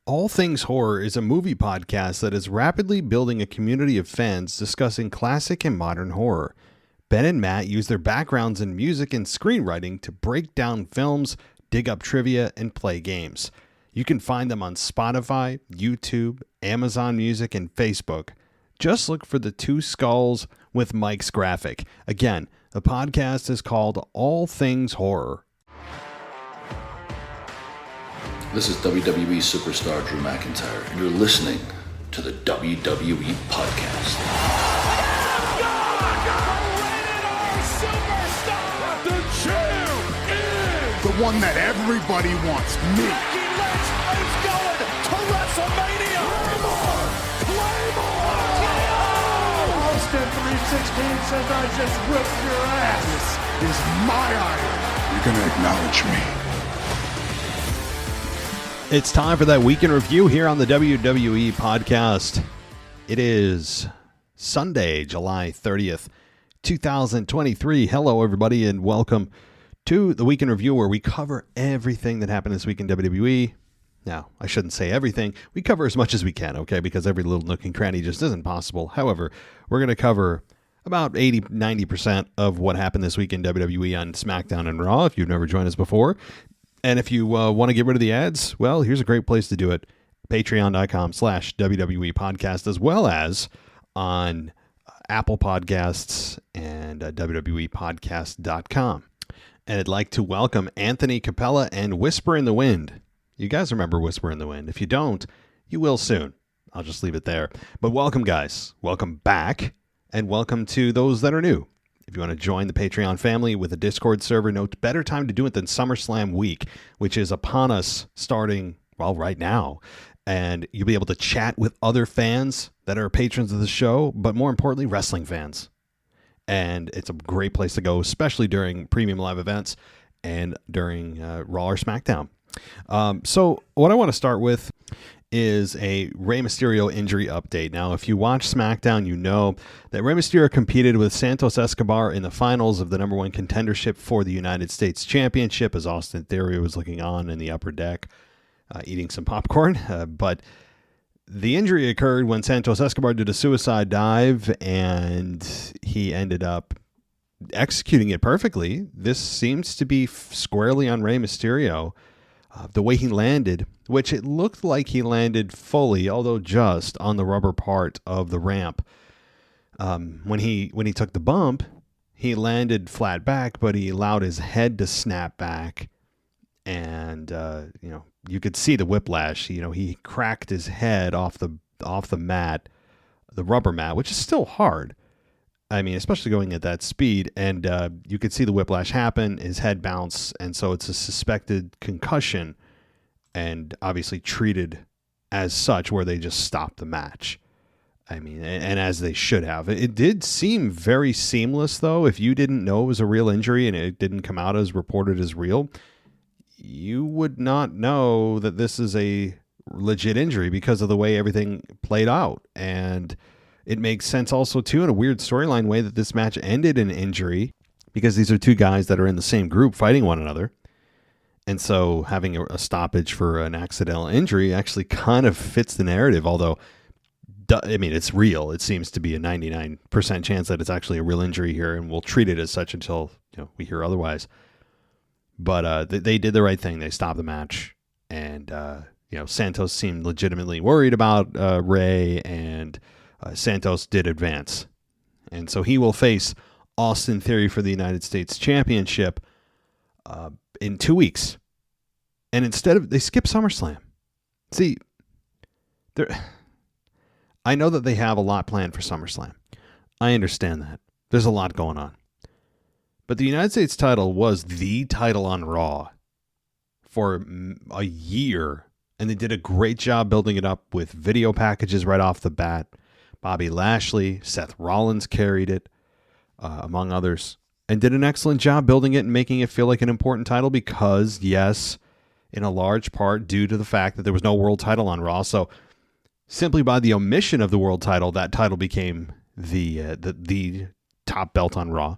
All Things Horror is a movie podcast that is rapidly building a community of fans discussing classic and modern horror. Ben and Matt use their backgrounds in music and screenwriting to break down films, dig up trivia, and play games. You can find them on Spotify, YouTube, Amazon Music, and Facebook. Just look for the Two Skulls with Mike's graphic. Again, the podcast is called All Things Horror. This is WWE superstar Drew McIntyre, and you're listening to the WWE Podcast. The champ is the one that everybody wants, me. Lynch is going to WrestleMania. Claymore! Austin 316 says I just whipped your ass. This is my iron. You're going to acknowledge me. It's time for that week in review here on the WWE Podcast. It is Sunday, July 30th, 2023. Hello, everybody, and welcome to the week in review, where we cover everything that happened this week in WWE. Now, I shouldn't say everything. We cover as much as we can, okay, because every little nook and cranny just isn't possible. However, we're going to cover about 80-90% of what happened this week in WWE on SmackDown and Raw, if you've never joined us before. And if you want to get rid of the ads, well, here's a great place to do it. Patreon.com/WWE Podcast, as well as on Apple Podcasts and WWEpodcast.com. And I'd like to welcome Anthony Capella and Whisper in the Wind. You guys remember Whisper in the Wind. If you don't, you will soon. I'll just leave it there. But welcome, guys. Welcome back. And welcome to those that are new. If you want to join the Patreon family with a Discord server, no better time to do it than SummerSlam week, which is upon us starting, well, right now. And you'll be able to chat with other fans that are patrons of the show, but more importantly, wrestling fans. And it's a great place to go, especially during premium live events and during Raw or SmackDown. So what I want to start with is a Rey Mysterio injury update. Now, if you watch SmackDown, you know that Rey Mysterio competed with Santos Escobar in the finals of the number one contendership for the United States Championship, as Austin Theory was looking on in the upper deck, eating some popcorn. But the injury occurred when Santos Escobar did a suicide dive, and he ended up executing it perfectly. This seems to be squarely on Rey Mysterio. The way he landed, which it looked like he landed fully, although just on the rubber part of the ramp. When he took the bump, he landed flat back, but he allowed his head to snap back, and you could see the whiplash. He cracked his head off the mat, the rubber mat, which is still hard. I mean, especially going at that speed, and you could see the whiplash happen, his head bounce, and so it's a suspected concussion, and obviously treated as such, where they just stopped the match. I mean, and as they should have. It did seem very seamless, though. If you didn't know it was a real injury and it didn't come out as reported as real, you would not know that this is a legit injury because of the way everything played out. And it makes sense also, too, in a weird storyline way, that this match ended in injury, because these are two guys that are in the same group fighting one another. And so having a stoppage for an accidental injury actually kind of fits the narrative, although, I mean, it's real. It seems to be a 99% chance that it's actually a real injury here, and we'll treat it as such until we hear otherwise. But they did the right thing. They stopped the match, and Santos seemed legitimately worried about Rey, and Santos did advance. And so he will face Austin Theory for the United States Championship in 2 weeks. And they skip SummerSlam. See, I know that they have a lot planned for SummerSlam. I understand that. There's a lot going on. But the United States title was the title on Raw for a year. And they did a great job building it up with video packages right off the bat. Bobby Lashley, Seth Rollins carried it, among others, and did an excellent job building it and making it feel like an important title because, yes, in a large part due to the fact that there was no world title on Raw. So simply by the omission of the world title, that title became the top belt on Raw.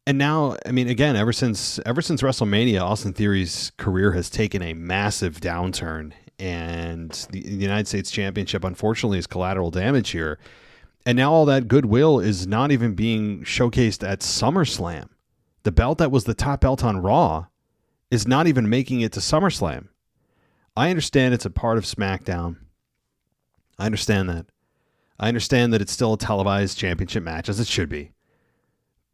And now, I mean, again, ever since WrestleMania, Austin Theory's career has taken a massive downturn, and the United States Championship, unfortunately, is collateral damage here. And now all that goodwill is not even being showcased at SummerSlam. The belt that was the top belt on Raw is not even making it to SummerSlam. I understand it's a part of SmackDown. I understand that. I understand that it's still a televised championship match, as it should be.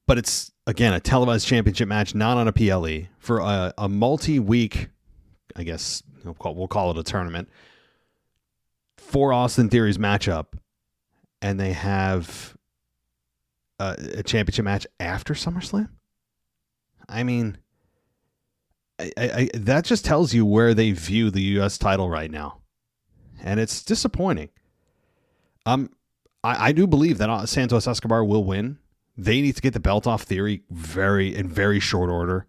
But it's, again, a televised championship match, not on a PLE, for a multi-week, I guess we'll call it a tournament, for Austin Theory's matchup. And they have a championship match after SummerSlam? I mean, I that just tells you where they view the U.S. title right now. And it's disappointing. I do believe that Santos Escobar will win. They need to get the belt off Theory in very short order.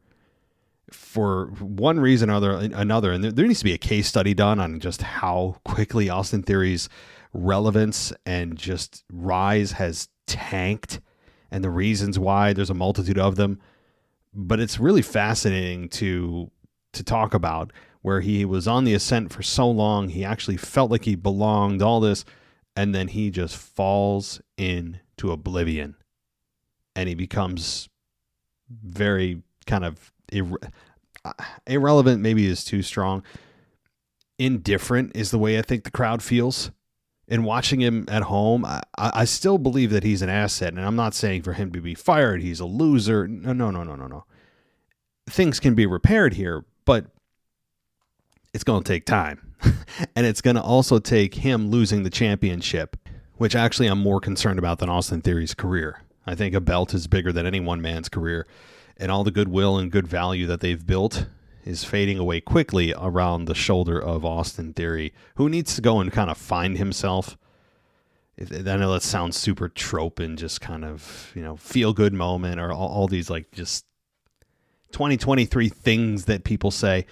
For one reason or another, and there needs to be a case study done on just how quickly Austin Theory's relevance and just rise has tanked, and the reasons why. There's a multitude of them, but it's really fascinating to talk about, where he was on the ascent for so long. He actually felt like he belonged, all this, and then he just falls into oblivion, and he becomes very kind of irrelevant, maybe is too strong. Indifferent is the way I think the crowd feels. And watching him at home, I still believe that he's an asset. And I'm not saying for him to be fired, he's a loser. No. Things can be repaired here, but it's going to take time. And it's going to also take him losing the championship, which actually I'm more concerned about than Austin Theory's career. I think a belt is bigger than any one man's career. And all the goodwill and good value that they've built is fading away quickly around the shoulder of Austin Theory, who needs to go and kind of find himself. I know that sounds super trope and just kind of, feel good moment, or all these like just 2023 things that people say,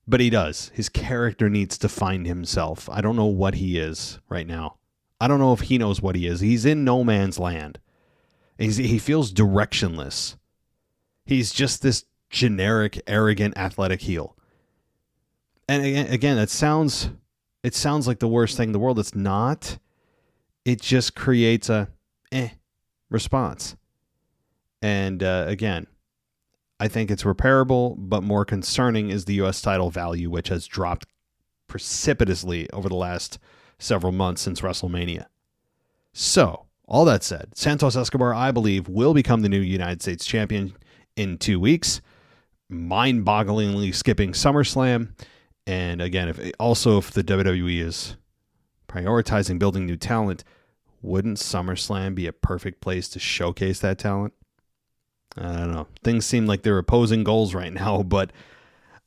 but he does. His character needs to find himself. I don't know what he is right now. I don't know if he knows what he is. He's in no man's land. He feels directionless. He's just this generic, arrogant, athletic heel. And again, it sounds like the worst thing in the world. It's not. It just creates a response. And again, I think it's repairable, but more concerning is the U.S. title value, which has dropped precipitously over the last several months since WrestleMania. So, all that said, Santos Escobar, I believe, will become the new United States champion in 2 weeks. Mind-bogglingly skipping SummerSlam. And again, if the WWE is prioritizing building new talent, wouldn't SummerSlam be a perfect place to showcase that talent? I don't know. Things seem like they're opposing goals right now, but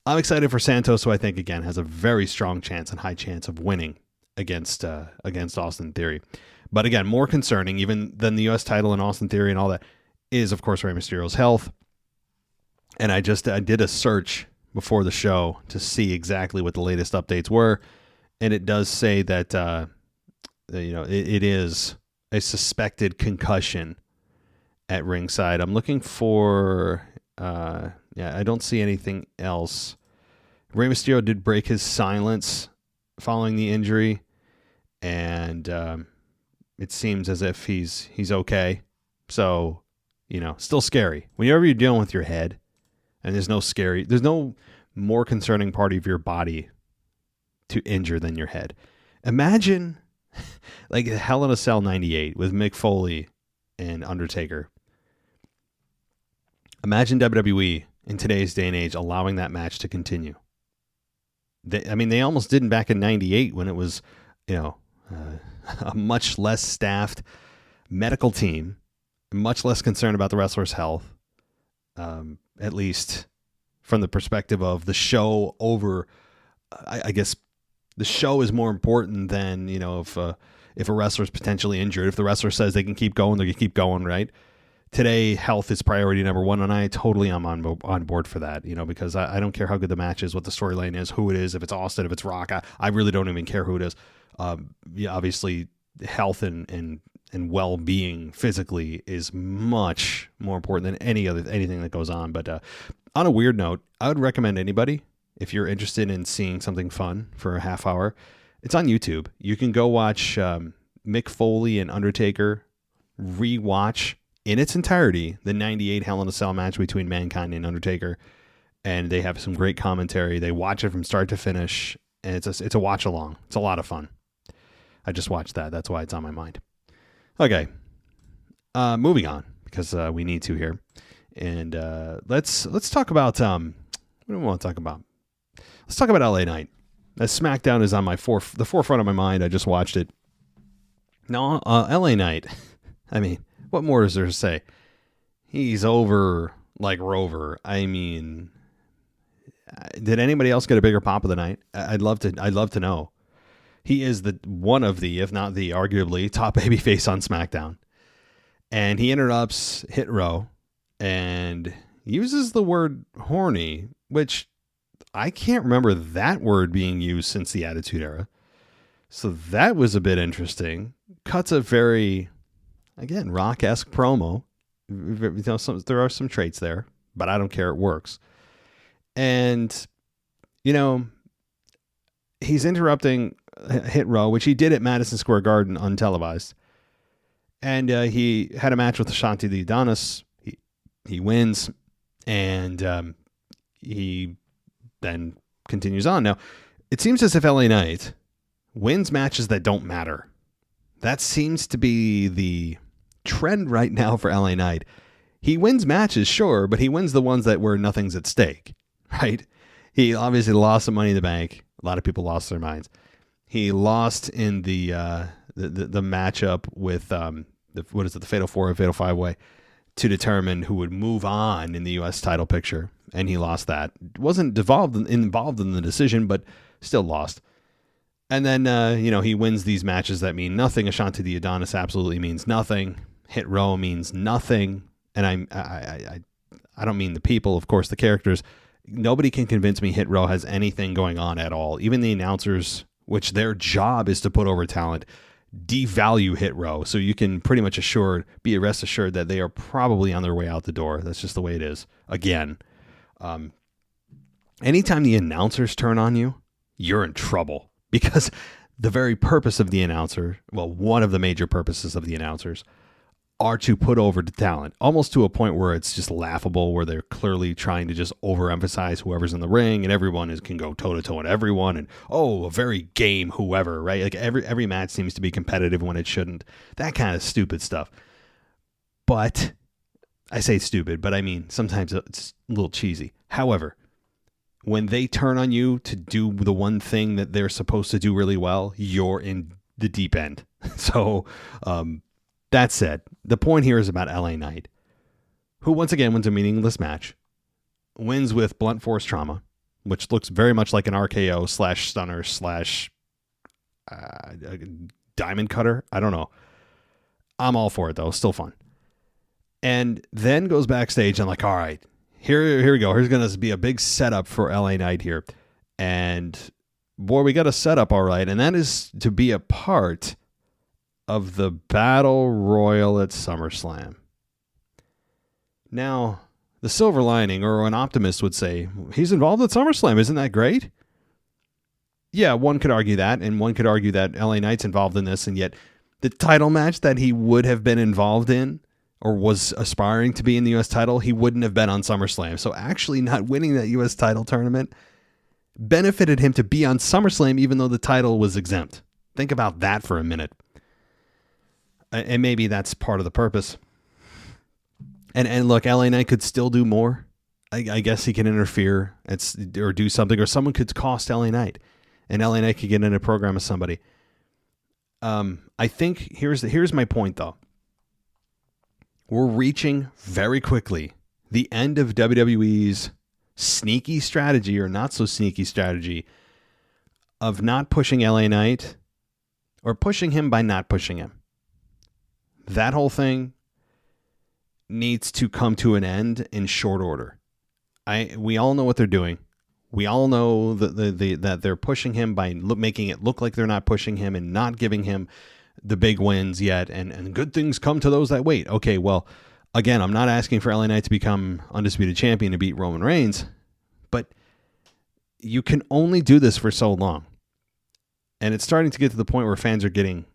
I'm excited for Santos, who I think, again, has a very strong chance and high chance of winning against Austin Theory. But again, more concerning even than the U.S. title and Austin Theory and all that is, of course, Rey Mysterio's health. And I did a search before the show to see exactly what the latest updates were, and it does say that it is a suspected concussion at ringside. I'm looking for I don't see anything else. Rey Mysterio did break his silence following the injury, and it seems as if he's okay. So, still scary. Whenever you're dealing with your head, and there's no more concerning part of your body to injure than your head. Imagine like Hell in a Cell 98 with Mick Foley and Undertaker. Imagine WWE in today's day and age allowing that match to continue. They almost didn't back in 98 when it was, a much less staffed medical team, much less concerned about the wrestler's health. At least from the perspective of the show over, I guess the show is more important than, if a wrestler's potentially injured. If the wrestler says they can keep going, they can keep going, right? Today, health is priority number one, and I totally am on board for that, because I don't care how good the match is, what the storyline is, who it is, if it's Austin, if it's Rock. I really don't even care who it is. Obviously, health and well-being physically is much more important than anything that goes on. But on a weird note, I would recommend anybody, if you're interested in seeing something fun for a half hour, it's on YouTube. You can go watch Mick Foley and Undertaker rewatch in its entirety the 98 Hell in a Cell match between Mankind and Undertaker. And they have some great commentary. They watch it from start to finish. And it's a watch along. It's a lot of fun. I just watched that. That's why it's on my mind. Okay. Moving on, because we need to here. And let's talk about what do we want to talk about? Let's talk about LA Knight. As SmackDown is on the forefront of my mind. I just watched it. No, LA Knight. I mean, what more is there to say? He's over like Rover. I mean, did anybody else get a bigger pop of the night? I'd love to know. He is one of the, if not the arguably top babyface on SmackDown. And he interrupts Hit Row and uses the word horny, which I can't remember that word being used since the Attitude Era. So that was a bit interesting. Cuts a very, again, Rock-esque promo. There are some traits there, but I don't care. It works. And, he's interrupting Hit Row, which he did at Madison Square Garden untelevised. And he had a match with Ashanti the Adonis. He wins, and he then continues on. Now, it seems as if LA Knight wins matches that don't matter. That seems to be the trend right now for LA Knight. He wins matches, sure, but he wins the ones where nothing's at stake, right? He obviously lost some Money in the Bank. A lot of people lost their minds. He lost in the matchup with the Fatal 4 and Fatal 5-Way to determine who would move on in the U.S. title picture, and he lost that. Wasn't involved in the decision, but still lost. And then he wins these matches that mean nothing. Ashanti the Adonis absolutely means nothing. Hit Row means nothing. And I don't mean the people, of course, the characters. Nobody can convince me Hit Row has anything going on at all. Even the announcers, which their job is to put over talent, devalue Hit Row. So you can pretty much be rest assured that they are probably on their way out the door. That's just the way it is. Again, anytime the announcers turn on you, you're in trouble, because the very purpose of the announcer, one of the major purposes of the announcers, are to put over the talent, almost to a point where it's just laughable, where they're clearly trying to just overemphasize whoever's in the ring, and everyone can go toe-to-toe with everyone, and a very game whoever, right? Like every match seems to be competitive when it shouldn't. That kind of stupid stuff. But I say stupid, but I mean sometimes it's a little cheesy. However, when they turn on you to do the one thing that they're supposed to do really well, you're in the deep end. So, that said, the point here is about LA Knight, who once again wins a meaningless match, wins with blunt force trauma, which looks very much like an RKO / stunner / diamond cutter. I don't know. I'm all for it, though. Still fun. And then goes backstage and all right, here we go. Here's going to be a big setup for LA Knight here. And boy, we got a setup, all right. And that is to be a part of the Battle Royal at SummerSlam. Now, the silver lining, or an optimist would say, he's involved at SummerSlam. Isn't that great? Yeah, one could argue that, and one could argue that LA Knight's involved in this, and yet the title match that he would have been involved in, or was aspiring to be in the U.S. title, he wouldn't have been on SummerSlam. So actually not winning that U.S. title tournament benefited him to be on SummerSlam, even though the title was exempt. Think about that for a minute. And maybe that's part of the purpose. And look, LA Knight could still do more. I guess he can interfere or do something, or someone could cost LA Knight, and LA Knight could get in a program with somebody. I think here's my point, though. We're reaching very quickly the end of WWE's sneaky strategy, or not so sneaky strategy, of not pushing LA Knight, or pushing him by not pushing him. That whole thing needs to come to an end in short order. We all know what they're doing. We all know that they're pushing him by making it look like they're not pushing him and not giving him the big wins yet. And good things come to those that wait. Okay, well, again, I'm not asking for LA Knight to become undisputed champion to beat Roman Reigns, but you can only do this for so long. And it's starting to get to the point where fans are getting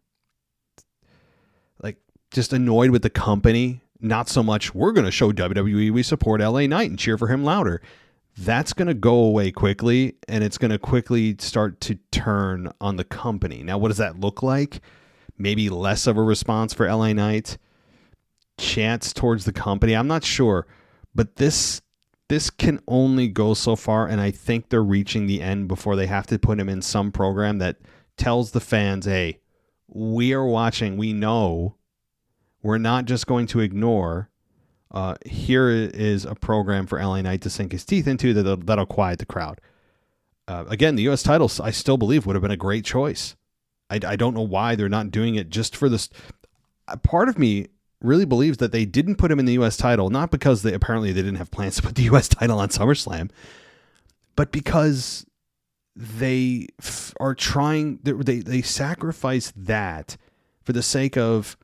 like just annoyed with the company. Not so much, we're going to show WWE we support LA Knight and cheer for him louder. That's going to go away quickly, and it's going to quickly start to turn on the company. Now, what does that look like? Maybe less of a response for LA Knight, chance towards the company. I'm not sure, but this can only go so far, and I think they're reaching the end before they have to put him in some program that tells the fans, hey, we are watching, we know, we're not just going to ignore. Here is a program for LA Knight to sink his teeth into that'll quiet the crowd. Again, the U.S. title, I still believe, would have been a great choice. I don't know why they're not doing it just for this. Part of me really believes that they didn't put him in the U.S. title, not because apparently they didn't have plans to put the U.S. title on SummerSlam, but because they are trying, they sacrifice that for the sake of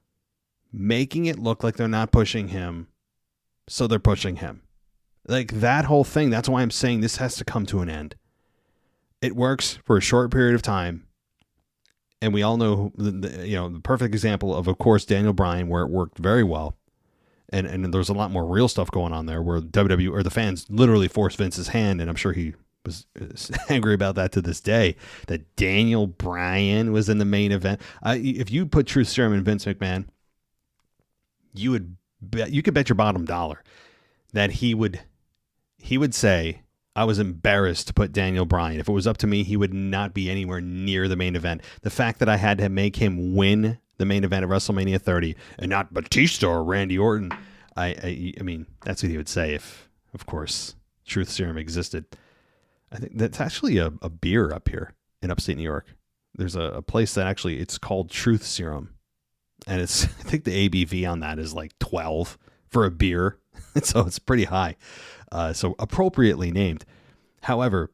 making it look like they're not pushing him. So they're pushing him. Like that whole thing. That's why I'm saying this has to come to an end. It works for a short period of time. And we all know, the perfect example of course, Daniel Bryan, where it worked very well. And there's a lot more real stuff going on there where WWE or the fans literally forced Vince's hand. And I'm sure he was angry about that to this day, that Daniel Bryan was in the main event. If you put Truth Serum and Vince McMahon, you could bet your bottom dollar that he would say, I was embarrassed to put Daniel Bryan. If it was up to me, he would not be anywhere near the main event. The fact that I had to make him win the main event of WrestleMania 30 and not Batista or Randy Orton, I mean, that's what he would say if, of course, Truth Serum existed. I think that's actually a beer up here in upstate New York. There's a place that actually, it's called Truth Serum. And I think the ABV on that is like 12 for a beer. So it's pretty high. So appropriately named. However,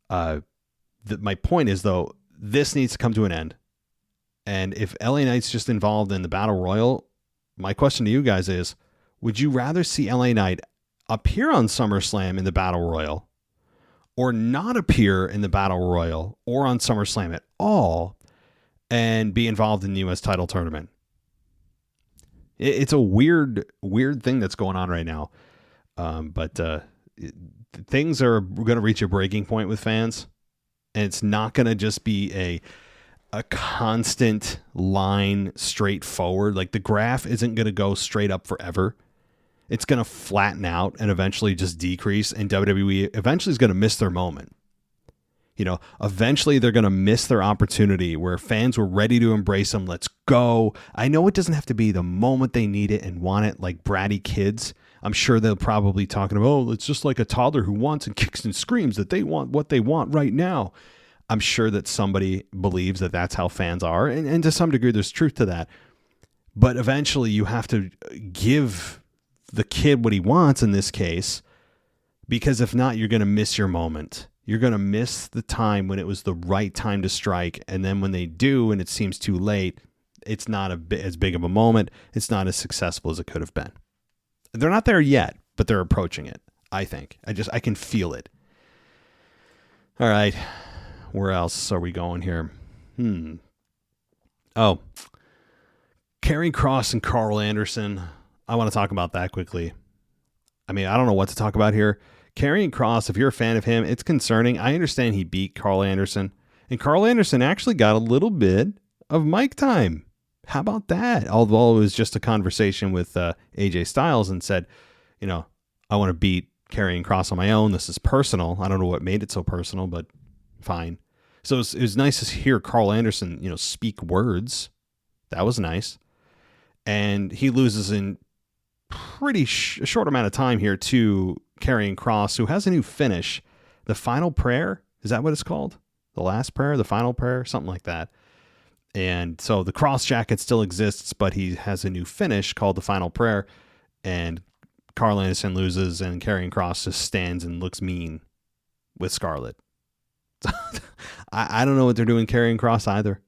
my point is, though, this needs to come to an end. And if LA Knight's just involved in the Battle Royal, my question to you guys is, would you rather see LA Knight appear on SummerSlam in the Battle Royal or not appear in the Battle Royal or on SummerSlam at all and be involved in the U.S. title tournament? It's a weird thing that's going on right now. But things are going to reach a breaking point with fans, and it's not going to just be a constant line straight forward. Like the graph isn't going to go straight up forever. It's going to flatten out and eventually just decrease, and WWE eventually is going to miss their moment. Eventually they're going to miss their opportunity where fans were ready to embrace them. Let's go. I know it doesn't have to be the moment they need it and want it like bratty kids. I'm sure they'll probably talking about, oh, it's just like a toddler who wants and kicks and screams that they want what they want right now. I'm sure that somebody believes that that's how fans are. And to some degree, there's truth to that. But eventually you have to give the kid what he wants in this case, because if not, you're going to miss your moment. You're going to miss the time when it was the right time to strike. And then when they do, and it seems too late, it's not as big of a moment. It's not as successful as it could have been. They're not there yet, but they're approaching it, I think. I can feel it. All right. Where else are we going here? Oh, Karrion Kross and Carl Anderson. I want to talk about that quickly. I mean, I don't know what to talk about here. Karrion Kross, if you're a fan of him, it's concerning. I understand he beat Carl Anderson, and Carl Anderson actually got a little bit of mic time. How about that? Although it was just a conversation with AJ Styles and said, I want to beat Karrion Kross on my own. This is personal. I don't know what made it so personal, but fine. So it was nice to hear Carl Anderson, speak words. That was nice. And he loses in pretty short amount of time here to Karrion Kross, who has a new finish. The Final Prayer. Is that what it's called? The Last Prayer? The Final Prayer? Something like that. And so the Kross jacket still exists, but he has a new finish called the Final Prayer. And Carl Anderson loses, and Karrion Kross just stands and looks mean with Scarlett. I don't know what they're doing Karrion Kross either.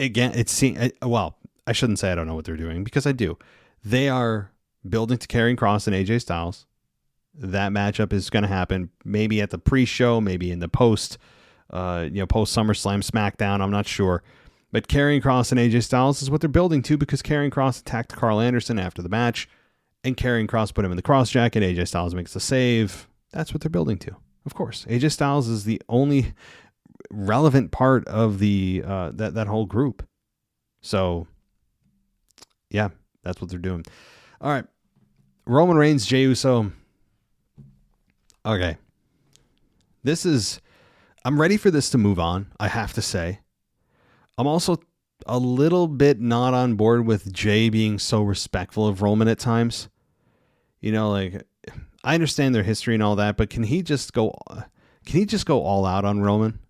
Again, I shouldn't say I don't know what they're doing, because I do. They are building to Karrion Kross and AJ Styles. that matchup is going to happen. Maybe at the pre-show, maybe in the post SummerSlam SmackDown. I'm not sure. But Karrion Kross and AJ Styles is what they're building to, because Karrion Kross attacked Carl Anderson after the match, and Karrion Kross put him in the cross jacket. AJ Styles makes the save. That's what they're building to. Of course, AJ Styles is the only relevant part of the that whole group. So, yeah, that's what they're doing. All right, Roman Reigns, Jey Uso. Okay, I'm ready for this to move on, I have to say. I'm also a little bit not on board with Jey being so respectful of Roman at times. I understand their history and all that, but can he just go all out on Roman?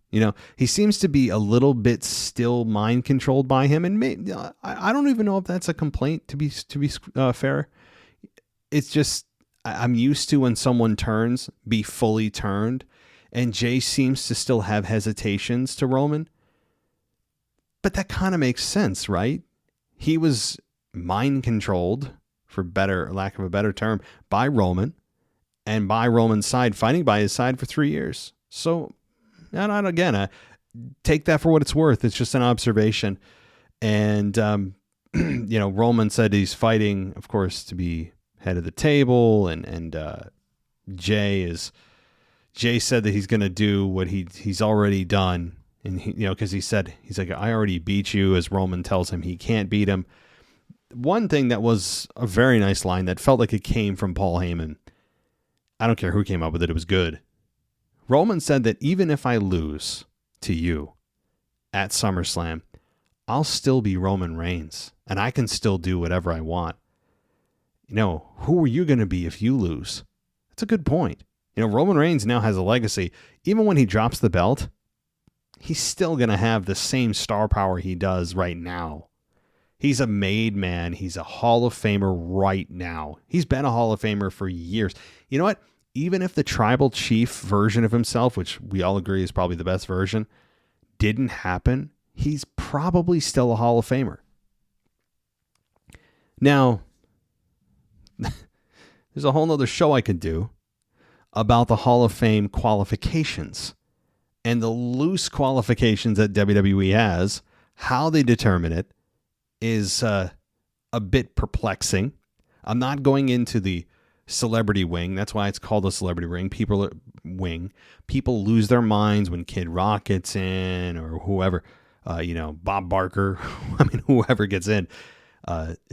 He seems to be a little bit still mind controlled by him, and I don't even know if that's a complaint, to be fair. It's just, I'm used to when someone turns, be fully turned, and Jey seems to still have hesitations to Roman. But that kind of makes sense, right? He was mind controlled, for lack of a better term, by Roman, and by Roman's side, fighting by his side for 3 years. So, and again, take that for what it's worth. It's just an observation. And, Roman said he's fighting, of course, to be head of the table, and Jey said that he's going to do what he's already done. And because he's like, I already beat you, as Roman tells him he can't beat him. One thing that was a very nice line that felt like it came from Paul Heyman. I don't care who came up with it. It was good. Roman said that even if I lose to you at SummerSlam, I'll still be Roman Reigns, and I can still do whatever I want. Who are you going to be if you lose? That's a good point. Roman Reigns now has a legacy. Even when he drops the belt, he's still going to have the same star power he does right now. He's a made man. He's a Hall of Famer right now. He's been a Hall of Famer for years. You know what? Even if the tribal chief version of himself, which we all agree is probably the best version, didn't happen, he's probably still a Hall of Famer. Now, there's a whole nother show I could do about the Hall of Fame qualifications. And the loose qualifications that WWE has, how they determine it, is a bit perplexing. I'm not going into the celebrity wing. That's why it's called a celebrity ring. People lose their minds when Kid Rock gets in, or whoever, Bob Barker. Whoever gets in,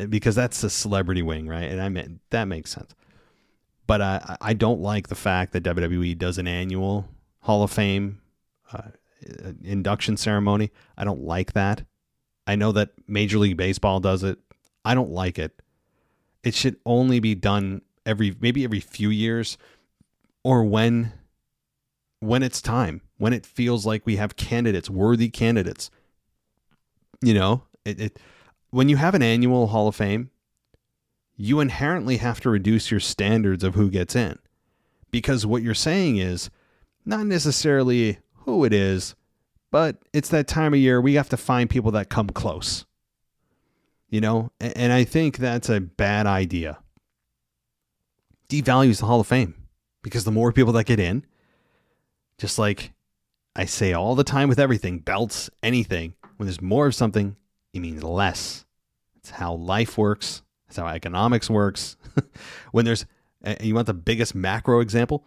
because that's a celebrity wing, right? And that makes sense. But I don't like the fact that WWE does an annual Hall of Fame induction ceremony. I don't like that. I know that Major League Baseball does it. I don't like it. It should only be done maybe every few years, or when it's time, when it feels like we have candidates, worthy candidates. When you have an annual Hall of Fame, you inherently have to reduce your standards of who gets in, because what you're saying is not necessarily who it is, but it's that time of year we have to find people that come close. And I think that's a bad idea. Devalues the Hall of Fame, because the more people that get in, just like I say all the time with everything, belts, anything, when there's more of something, it means less. It's how life works. That's how economics works. When there's, you want the biggest macro example?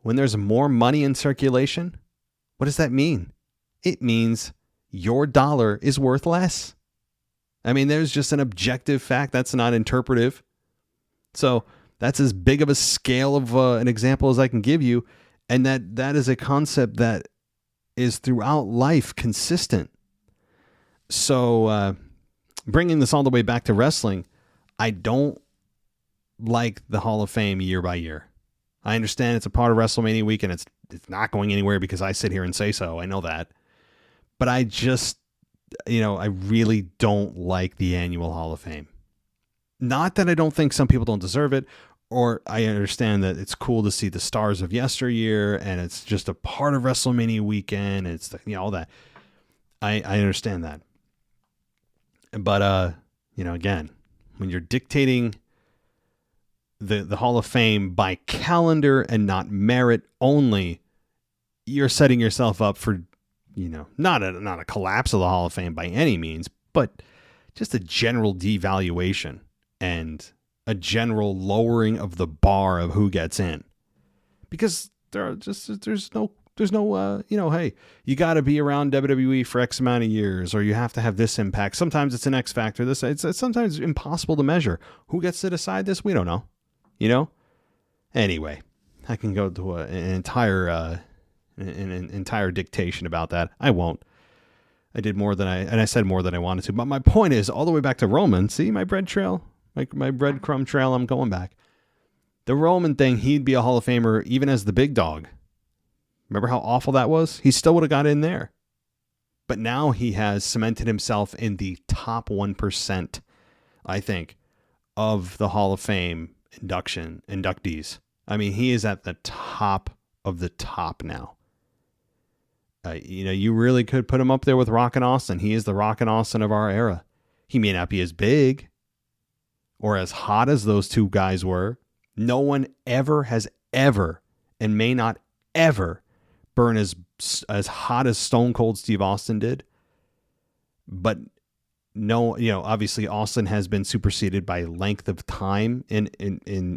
When there's more money in circulation, what does that mean? It means your dollar is worth less. There's just an objective fact. That's not interpretive. So that's as big of a scale of an example as I can give you. And that is a concept that is throughout life consistent. So bringing this all the way back to wrestling, I don't like the Hall of Fame year by year. I understand it's a part of WrestleMania week, and it's not going anywhere because I sit here and say so. I know that. But I just, I really don't like the annual Hall of Fame. Not that I don't think some people don't deserve it, or I understand that it's cool to see the stars of yesteryear, and it's just a part of WrestleMania weekend. It's all that. I understand that. But, again, when you're dictating the Hall of Fame by calendar and not merit only, you're setting yourself up for, not a collapse of the Hall of Fame by any means, but just a general devaluation and a general lowering of the bar of who gets in. Because there's no, hey, you got to be around WWE for X amount of years, or you have to have this impact. Sometimes it's an X factor. It's sometimes impossible to measure. Who gets to decide this? We don't know. Anyway, I can go to an entire dictation about that. I won't. I did more than I said more than I wanted to. But my point is, all the way back to Roman. See my bread trail, my breadcrumb trail. I'm going back. The Roman thing, he'd be a Hall of Famer even as the big dog. Remember how awful that was? He still would have got in there. But now he has cemented himself in the top 1%, I think, of the Hall of Fame inductees. I mean, he is at the top of the top now. You really could put him up there with Rock and Austin. He is the Rock and Austin of our era. He may not be as big or as hot as those two guys were. No one has ever and may not ever burn as hot as Stone Cold Steve Austin did. But no, obviously Austin has been superseded by length of time in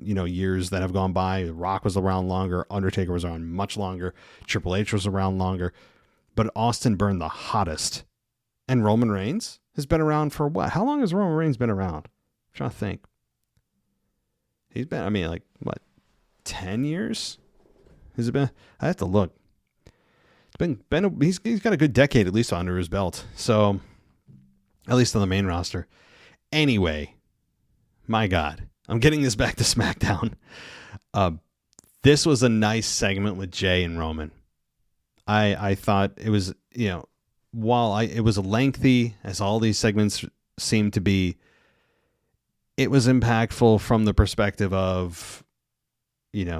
years that have gone by. Rock was around longer. Undertaker was around much longer. Triple H was around longer. But Austin burned the hottest. And Roman Reigns has been around for what? How long has Roman Reigns been around? I'm trying to think. He's been, 10 years? Has it been? I have to look. He's got a good decade at least under his belt. So, at least on the main roster. Anyway, my God, I'm getting this back to SmackDown. This was a nice segment with Jay and Roman. I thought it was, while it was lengthy, as all these segments seem to be, it was impactful from the perspective of,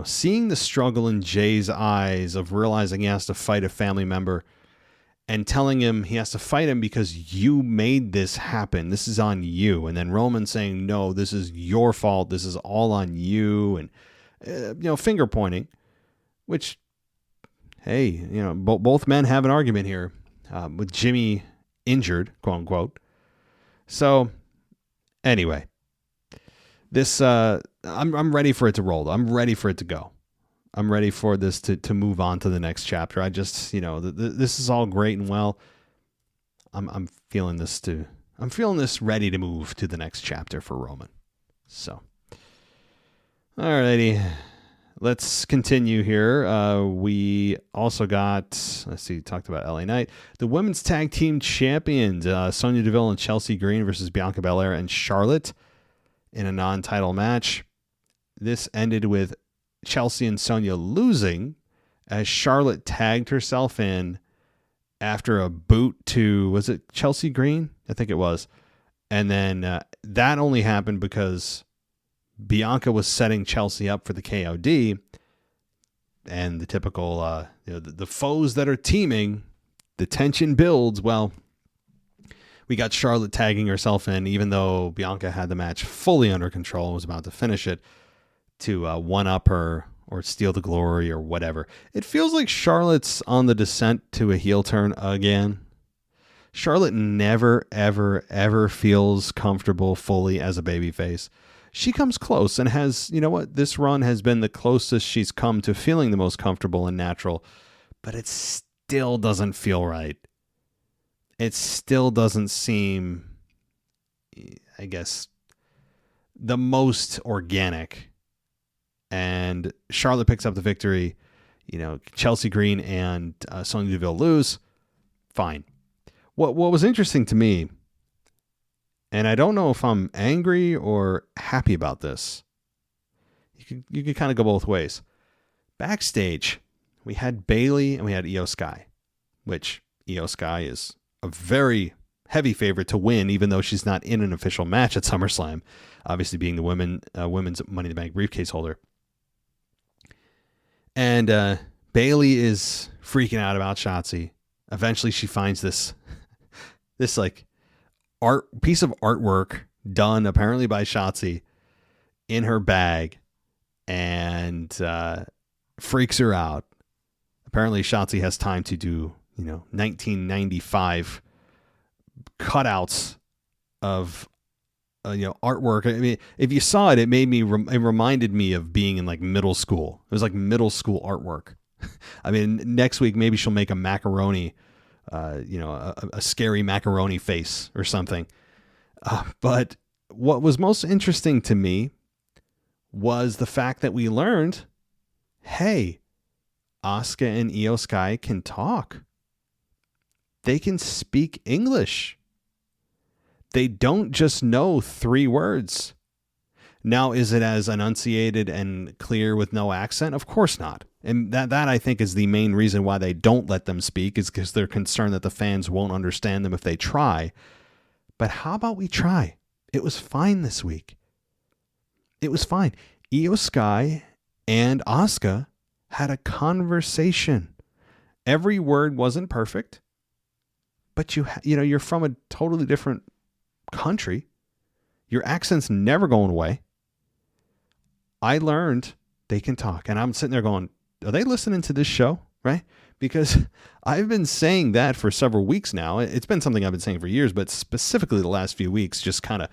seeing the struggle in Jay's eyes of realizing he has to fight a family member and telling him he has to fight him because you made this happen. This is on you. And then Roman saying, no, this is your fault. This is all on you. And, finger pointing, which, hey, both men have an argument here with Jimmy injured, quote unquote. So anyway, this, I'm ready for it to roll. I'm ready for it to go. I'm ready for this to move on to the next chapter. I just, this is all great and well. I'm feeling this ready to move to the next chapter for Roman. So, alrighty, let's continue here. We also got, talked about LA Knight, the women's tag team champions, Sonya Deville and Chelsea Green versus Bianca Belair and Charlotte in a non-title match. This ended with Chelsea and Sonya losing as Charlotte tagged herself in after a boot to, was it Chelsea Green? I think it was. And then that only happened because Bianca was setting Chelsea up for the KOD, and the typical, the foes that are teaming, the tension builds. Well, we got Charlotte tagging herself in, even though Bianca had the match fully under control and was about to finish it, to one-up her or steal the glory or whatever. It feels like Charlotte's on the descent to a heel turn again. Charlotte never, ever, ever feels comfortable fully as a babyface. She comes close and has, this run has been the closest she's come to feeling the most comfortable and natural, but it still doesn't feel right. It still doesn't seem, I guess, the most organic. And Charlotte picks up the victory. Chelsea Green and Sonya Deville lose. Fine. What was interesting to me, and I don't know if I'm angry or happy about this. You could kind of go both ways. Backstage, we had Bayley and we had Io Sky, which Io Sky is a very heavy favorite to win, even though she's not in an official match at SummerSlam, obviously being the women's Money in the Bank briefcase holder. And Bayley is freaking out about Shotzi. Eventually she finds this piece of artwork done apparently by Shotzi in her bag and freaks her out. Apparently, Shotzi has time to do, 1995 cutouts of, artwork. I mean, if you saw it, it reminded me of being in like middle school. It was like middle school artwork. I mean, next week, maybe she'll make a macaroni, a scary macaroni face or something. But what was most interesting to me was the fact that we learned, hey, Asuka and Io Sky can talk. They can speak English. They don't just know 3 words. Now, is it as enunciated and clear with no accent? Of course not. And that I think is the main reason why they don't let them speak, is because they're concerned that the fans won't understand them if they try. But how about we try? It was fine this week. It was fine. Io Sky and Asuka had a conversation. Every word wasn't perfect, but you're from a totally different country. Your accent's never going away. I learned they can talk, and I'm sitting there going, are they listening to this show? Right? Because I've been saying that for several weeks now. It's been something I've been saying for years, but specifically the last few weeks, just kind of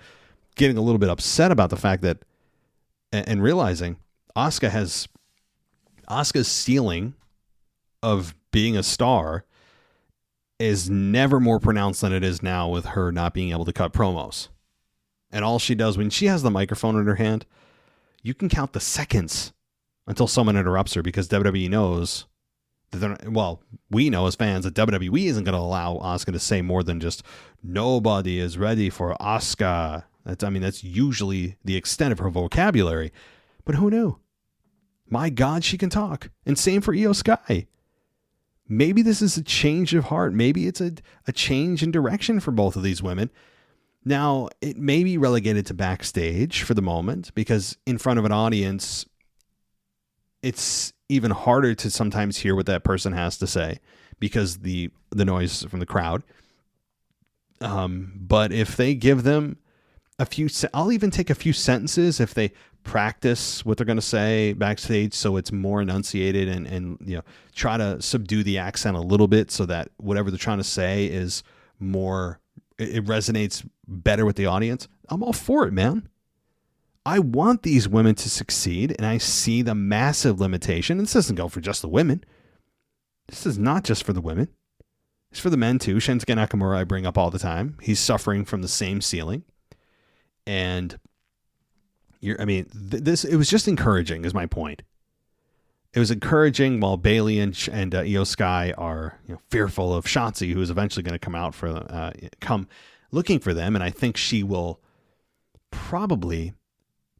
getting a little bit upset about the fact that, and realizing Asuka's ceiling of being a star is never more pronounced than it is now, with her not being able to cut promos. And all she does when she has the microphone in her hand, you can count the seconds until someone interrupts her, because WWE knows that we know as fans that WWE isn't going to allow Asuka to say more than just, nobody is ready for Asuka. That's usually the extent of her vocabulary. But who knew? My God, she can talk. And same for Io Sky. Maybe this is a change of heart. Maybe it's a change in direction for both of these women. Now, it may be relegated to backstage for the moment, because in front of an audience, it's even harder to sometimes hear what that person has to say because the noise from the crowd. But if they give them I'll even take a few sentences if they practice what they're going to say backstage, so it's more enunciated, and try to subdue the accent a little bit so that whatever they're trying to say is more, it resonates better with the audience. I'm all for it, man. I want these women to succeed, and I see the massive limitation. And this doesn't go for just the women. This is not just for the women. It's for the men too. Shinsuke Nakamura, I bring up all the time. He's suffering from the same ceiling. And it was just encouraging, is my point. It was encouraging while Bayley and Io Sky are fearful of Shotzi, who is eventually going to come out come looking for them. And I think she will probably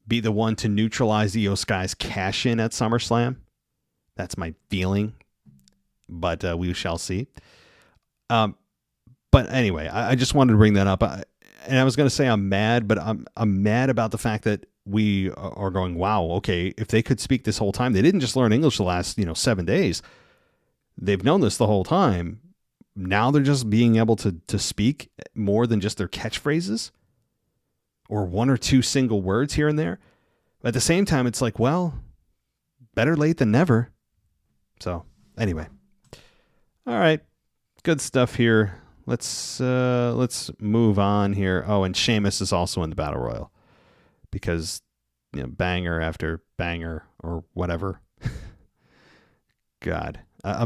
be the one to neutralize Io Sky's cash in at SummerSlam. That's my feeling, but we shall see. But anyway, I just wanted to bring that up. And I was going to say I'm mad, but I'm mad about the fact that we are going, wow, okay, if they could speak this whole time, they didn't just learn English the last 7 days. They've known this the whole time. Now they're just being able to speak more than just their catchphrases or 1 or 2 single words here and there. But at the same time, it's like, well, better late than never. So anyway, all right, good stuff here. Let's move on here. Oh, and Sheamus is also in the Battle Royal because banger after banger or whatever. God, I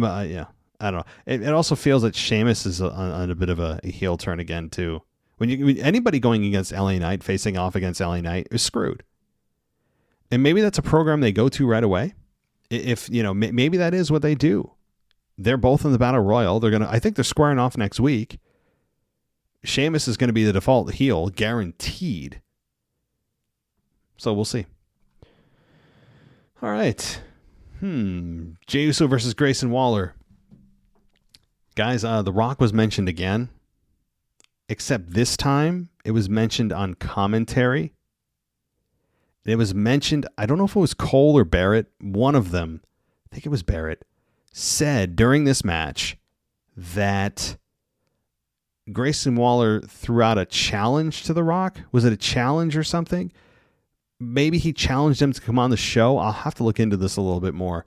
don't know. It also feels that Sheamus is on a bit of a heel turn again too. When anybody going against LA Knight, facing off against LA Knight, is screwed. And maybe that's a program they go to right away. If maybe that is what they do. They're both in the Battle Royal. I think they're squaring off next week. Sheamus is going to be the default heel, guaranteed. So we'll see. All right. Jey Uso versus Grayson Waller. Guys, The Rock was mentioned again. Except this time, it was mentioned on commentary. It was mentioned, I don't know if it was Cole or Barrett. One of them, I think it was Barrett, said during this match that Grayson Waller threw out a challenge to The Rock. Was it a challenge or something? maybe he challenged him to come on the show. I'll have to look into this a little bit more.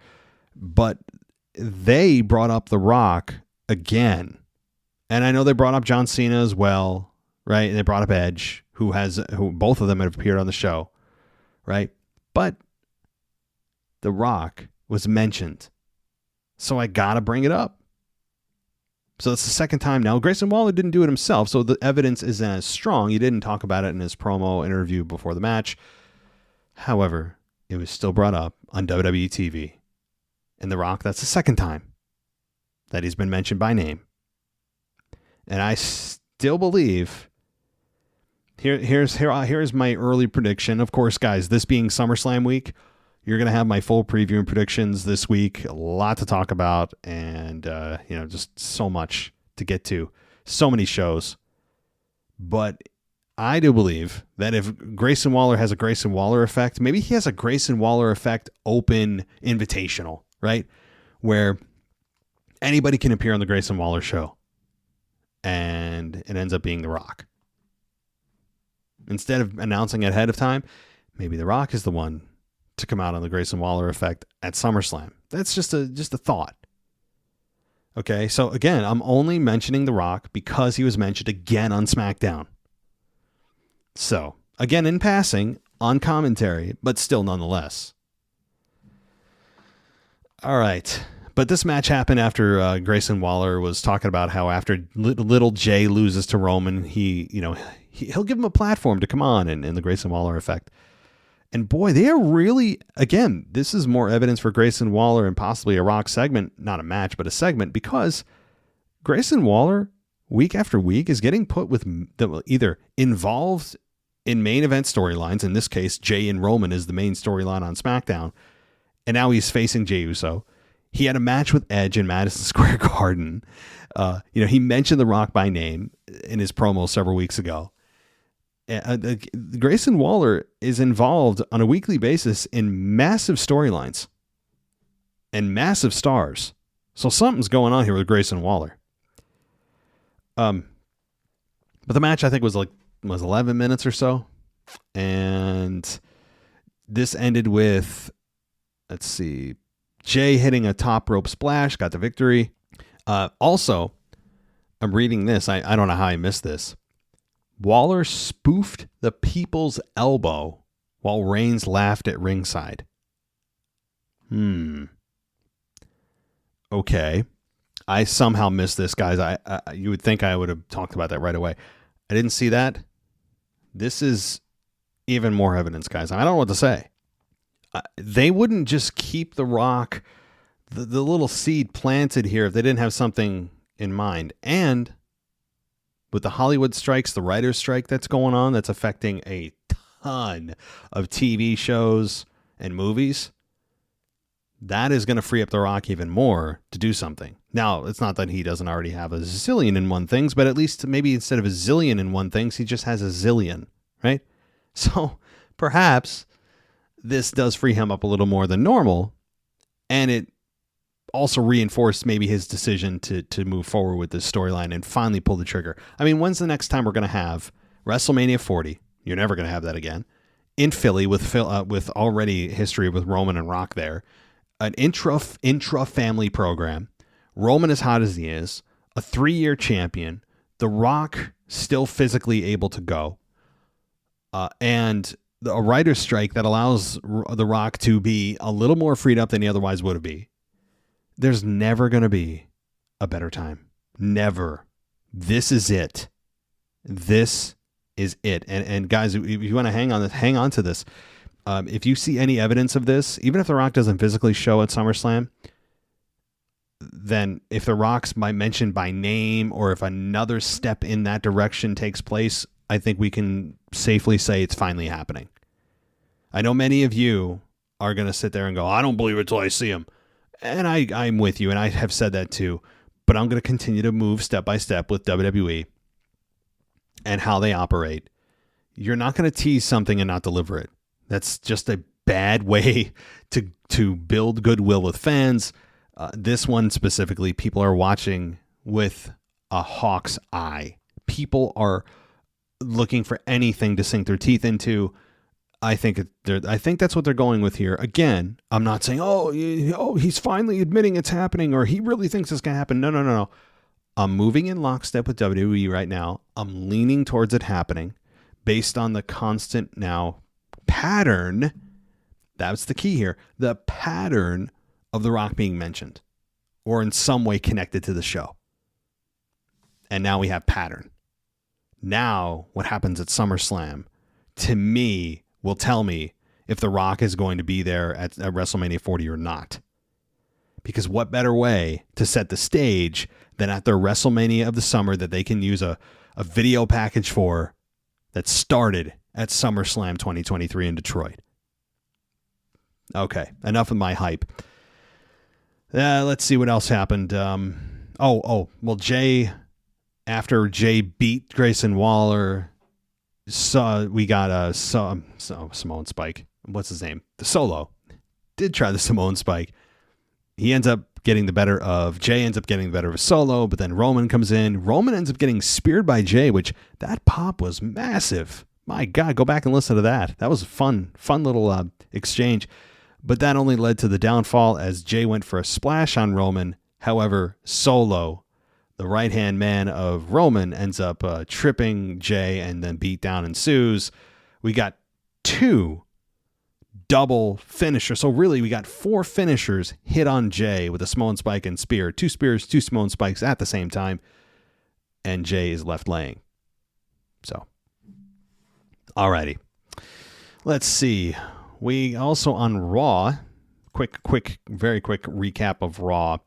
But they brought up The Rock again. And I know they brought up John Cena as well, right? And they brought up Edge, who both of them have appeared on the show, right? But The Rock was mentioned. So I got to bring it up. So it's the second time now. Grayson Waller didn't do it himself, so the evidence isn't as strong. He didn't talk about it in his promo interview before the match. However, it was still brought up on WWE TV. And The Rock, that's the second time that he's been mentioned by name. And I still believe, here's my early prediction. Of course, guys, this being SummerSlam week, you're going to have my full preview and predictions this week. A lot to talk about and, just so much to get to. So many shows. But I do believe that if Grayson Waller has a Grayson Waller effect, maybe he has a Grayson Waller effect open invitational, right? Where anybody can appear on the Grayson Waller show. And it ends up being The Rock. Instead of announcing it ahead of time, maybe The Rock is the one to come out on the Grayson Waller effect at SummerSlam. That's just a thought. Okay, so again, I'm only mentioning The Rock because he was mentioned again on SmackDown. So, again, in passing, on commentary, but still nonetheless. All right. But this match happened after Grayson Waller was talking about how after little Jay loses to Roman, he'll give him a platform to come on in the Grayson Waller effect. And boy, they are really, again, this is more evidence for Grayson Waller and possibly a Rock segment, not a match, but a segment, because Grayson Waller, week after week, is getting put with either involved in main event storylines. In this case, Jay and Roman is the main storyline on SmackDown. And now he's facing Jey Uso. He had a match with Edge in Madison Square Garden. He mentioned The Rock by name in his promo several weeks ago. Grayson Waller is involved on a weekly basis in massive storylines and massive stars. So something's going on here with Grayson Waller. But the match, I think, was 11 minutes or so. And this ended with, let's see, Jay hitting a top rope splash, got the victory. Also, I'm reading this. I don't know how I missed this. Waller spoofed the people's elbow while Reigns laughed at ringside. Okay. I somehow missed this, guys. You would think I would have talked about that right away. I didn't see that. This is even more evidence, guys. I don't know what to say. They wouldn't just keep The Rock, the little seed planted here, if they didn't have something in mind. And with the Hollywood strikes, the writer's strike that's going on, that's affecting a ton of TV shows and movies, that is going to free up The Rock even more to do something. Now, it's not that he doesn't already have a zillion and one things, but at least maybe instead of a zillion and one things, he just has a zillion, right? So perhaps this does free him up a little more than normal, and it also reinforced maybe his decision to move forward with this storyline and finally pull the trigger. I mean, when's the next time we're going to have WrestleMania 40? You're never going to have that again. In Philly with already history with Roman and Rock there. An intra-family program. Roman as hot as he is. A 3-year champion. The Rock still physically able to go. And a writer's strike that allows The Rock to be a little more freed up than he otherwise would be. There's never going to be a better time. Never. This is it. This is it. And guys, if you want to hang on to this. If you see any evidence of this, even if The Rock doesn't physically show at SummerSlam, then if The Rock's mentioned by name or if another step in that direction takes place, I think we can safely say it's finally happening. I know many of you are going to sit there and go, I don't believe it till I see him. And I'm with you, and I have said that too. But I'm going to continue to move step by step with WWE and how they operate. You're not going to tease something and not deliver it. That's just a bad way to build goodwill with fans. This one specifically, people are watching with a hawk's eye. People are looking for anything to sink their teeth into. I think that's what they're going with here. Again, I'm not saying, he's finally admitting it's happening, or he really thinks it's going to happen. No. I'm moving in lockstep with WWE right now. I'm leaning towards it happening based on the constant now pattern. That's the key here. The pattern of The Rock being mentioned or in some way connected to the show. And now we have pattern. Now what happens at SummerSlam, to me, will tell me if The Rock is going to be there at WrestleMania 40 or not. Because what better way to set the stage than at their WrestleMania of the summer that they can use a video package for that started at SummerSlam 2023 in Detroit. Okay, enough of my hype. Let's see what else happened. Well, Jay, after Jay beat Grayson Waller, we got Samoan Spike. What's his name? The Solo did try the Samoan Spike. He ends up getting the better of Jay, ends up getting the better of Solo, but then Roman comes in. Roman ends up getting speared by Jay, which that pop was massive. My God, go back and listen to that. That was a fun little exchange. But that only led to the downfall as Jay went for a splash on Roman. However, Solo, the right-hand man of Roman, ends up tripping Jay, and then beatdown ensues. We got 2 double finishers. So really, we got 4 finishers hit on Jay with a Samoan Spike and spear. 2 spears, 2 Samoan Spikes at the same time. And Jay is left laying. So, alrighty. Let's see. We also on Raw, very quick recap of Raw.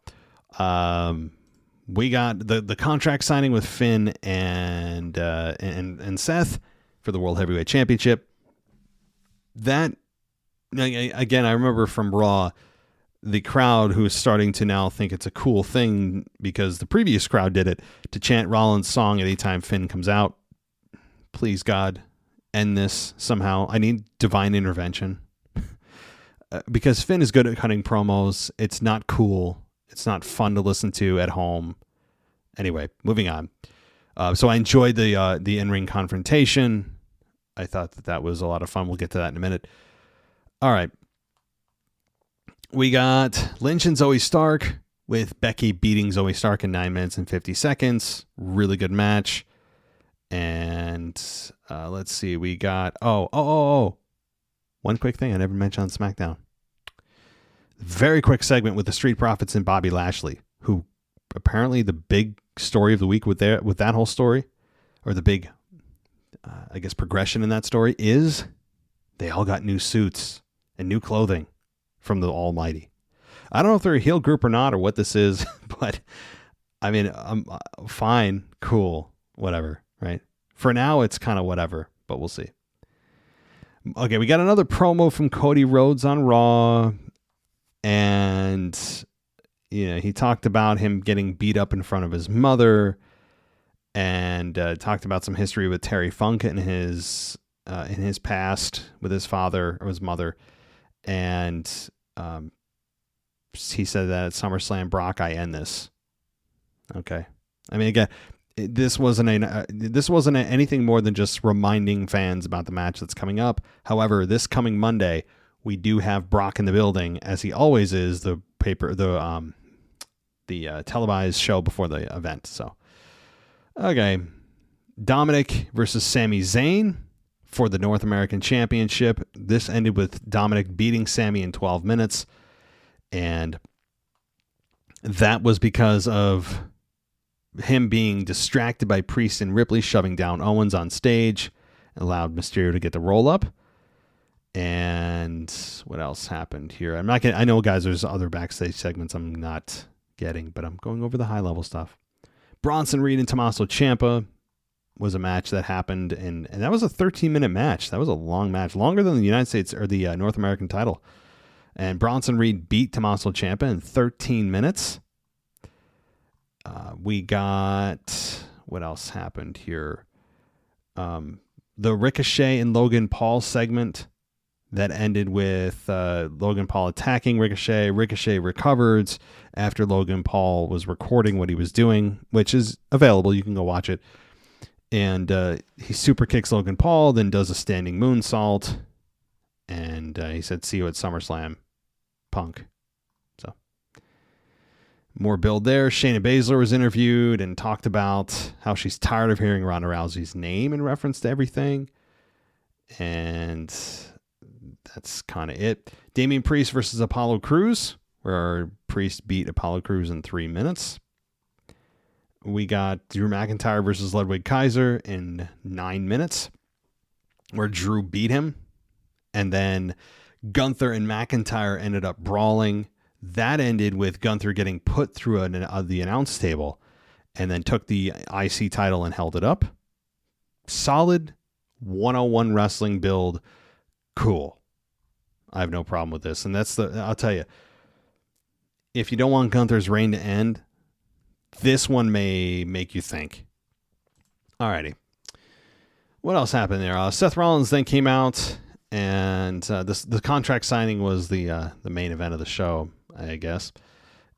We got the contract signing with Finn and Seth for the World Heavyweight Championship. That, again, I remember from Raw, the crowd who is starting to now think it's a cool thing because the previous crowd did it to chant Rollins' song anytime Finn comes out. Please, God, end this somehow. I need divine intervention. Because Finn is good at cutting promos. It's not cool. It's not fun to listen to at home. Anyway, moving on. So I enjoyed the in-ring confrontation. I thought that was a lot of fun. We'll get to that in a minute. All right. We got Lynch and Zoe Stark with Becky beating Zoe Stark in 9 minutes and 50 seconds. Really good match. And let's see. We got... One quick thing I never mentioned on SmackDown. Very quick segment with the Street Profits and Bobby Lashley, who apparently the big story of the week with that whole story, or the big, progression in that story is they all got new suits and new clothing from the Almighty. I don't know if they're a heel group or not, or what this is, but I mean, I'm fine, cool, whatever, right? For now, it's kind of whatever, but we'll see. Okay, we got another promo from Cody Rhodes on Raw, and he talked about him getting beat up in front of his mother, and talked about some history with Terry Funk in his past with his father or his mother, and he said that at SummerSlam, Brock, I end this. Okay, I mean, again, this wasn't anything more than just reminding fans about the match that's coming up. However, this coming Monday, we do have Brock in the building, as he always is, the televised show before the event. So, okay, Dominic versus Sami Zayn for the North American Championship. This ended with Dominic beating Sami in 12 minutes, and that was because of him being distracted by Priest and Ripley shoving down Owens on stage, allowed Mysterio to get the roll up. And what else happened here? I know, guys, there's other backstage segments I'm not getting, but I'm going over the high level stuff. Bronson Reed and Tommaso Ciampa was a match that happened, and that was a 13-minute match. That was a long match, longer than the United States or the North American title. And Bronson Reed beat Tommaso Ciampa in 13 minutes. We got, what else happened here? The Ricochet and Logan Paul segment that ended with Logan Paul attacking Ricochet. Ricochet recovered after Logan Paul was recording what he was doing, which is available. You can go watch it. And he super kicks Logan Paul, then does a standing moonsault. and he said, "See you at SummerSlam, Punk." So more build there. Shayna Baszler was interviewed and talked about how she's tired of hearing Ronda Rousey's name in reference to everything. And that's kind of it. Damian Priest versus Apollo Crews, where Priest beat Apollo Crews in 3 minutes. We got Drew McIntyre versus Ludwig Kaiser in 9 minutes, where Drew beat him. And then Gunther and McIntyre ended up brawling. That ended with Gunther getting put through the announce table and then took the IC title and held it up. Solid 101 wrestling build. Cool. I have no problem with this. And I'll tell you, if you don't want Gunther's reign to end, this one may make you think. Alrighty. What else happened there? Seth Rollins then came out, and the contract signing was the main event of the show, I guess.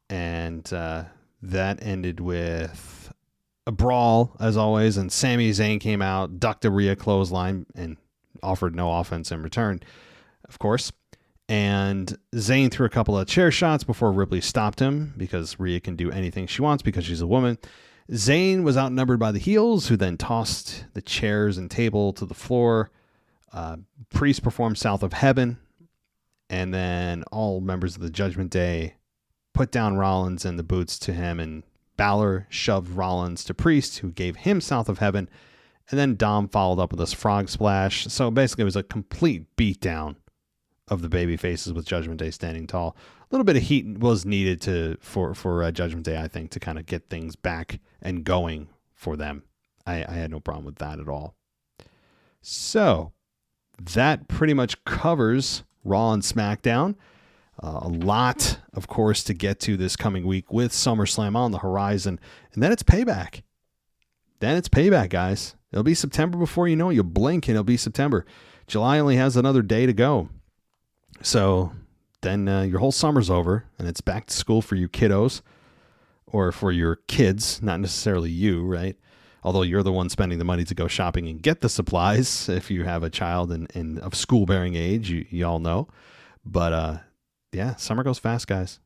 And that ended with a brawl, as always, and Sami Zayn came out, ducked a Rhea clothesline, and offered no offense in return, of course. And Zayn threw a couple of chair shots before Ripley stopped him, because Rhea can do anything she wants because she's a woman. Zayn was outnumbered by the heels, who then tossed the chairs and table to the floor. Priest performed South of Heaven, and then all members of the Judgment Day put down Rollins and the boots to him, and Balor shoved Rollins to Priest, who gave him South of Heaven, and then Dom followed up with this frog splash. So basically it was a complete beatdown of the baby faces with Judgment Day standing tall. A little bit of heat was needed for Judgment Day, I think, to kind of get things back and going for them. I had no problem with that at all. So that pretty much covers Raw and SmackDown. A lot, of course, to get to this coming week with SummerSlam on the horizon. And then it's Payback. Guys. It'll be September before you know it. You'll blink and it'll be September. July only has another day to go. So then your whole summer's over, and it's back to school for you kiddos, or for your kids, not necessarily you, right? Although you're the one spending the money to go shopping and get the supplies. If you have a child in of school-bearing age, you all know. But yeah, summer goes fast, guys.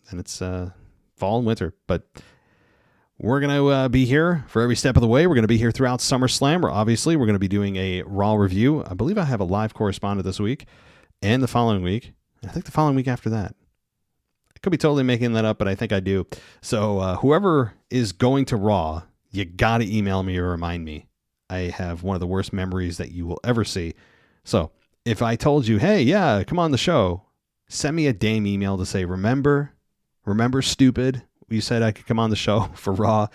And it's fall and winter. But we're going to be here for every step of the way. We're going to be here throughout SummerSlam. We're going to be doing a Raw review. I believe I have a live correspondent this week and the following week. I think the following week after that. I could be totally making that up, but I think I do. So whoever is going to Raw, you got to email me or remind me. I have one of the worst memories that you will ever see. So if I told you, hey, yeah, come on the show, send me a damn email to say, remember, stupid, you said I could come on the show for Raw.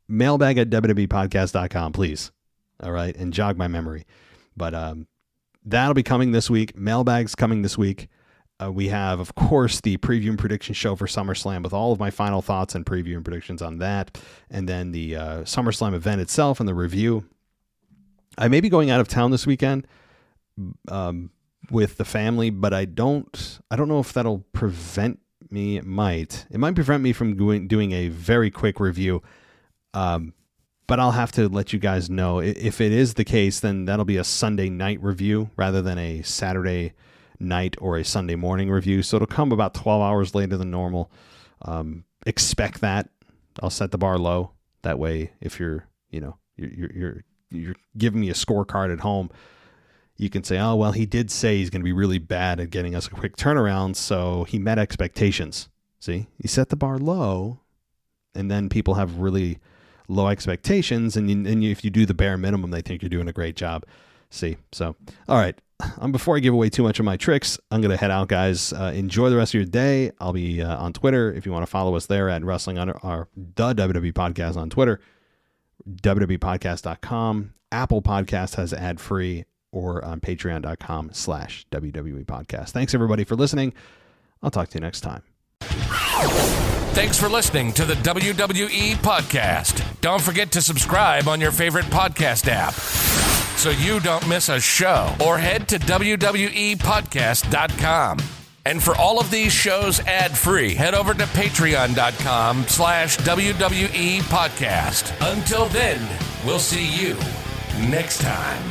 Mailbag at WWEpodcast.com, please. All right, and jog my memory. But that'll be coming this week. Mailbag's coming this week. We have, of course, the preview and prediction show for SummerSlam with all of my final thoughts and preview and predictions on that. And then the SummerSlam event itself and the review. I may be going out of town this weekend with the family, but I don't know if that'll prevent me. It might prevent me from doing a very quick review. But I'll have to let you guys know. If it is the case, then that'll be a Sunday night review rather than a Saturday night or a Sunday morning review. So it'll come about 12 hours later than normal. Expect that. I'll set the bar low. That way, if you're giving me a scorecard at home, you can say, oh, well, he did say he's going to be really bad at getting us a quick turnaround, so he met expectations. See, you set the bar low, and then people have really low expectations, and if you do the bare minimum, they think you're doing a great job. See, so, all right. Before I give away too much of my tricks, I'm going to head out, guys. Enjoy the rest of your day. I'll be on Twitter if you want to follow us there at Wrestling Under the WWE Podcast on Twitter, WWEpodcast.com. Apple Podcast has ad-free, or on patreon.com/WWE Podcast. Thanks, everybody, for listening. I'll talk to you next time. Thanks for listening to the WWE Podcast. Don't forget to subscribe on your favorite podcast app so you don't miss a show, or head to WWEpodcast.com. And for all of these shows ad-free, head over to patreon.com/WWE Podcast. Until then, we'll see you next time.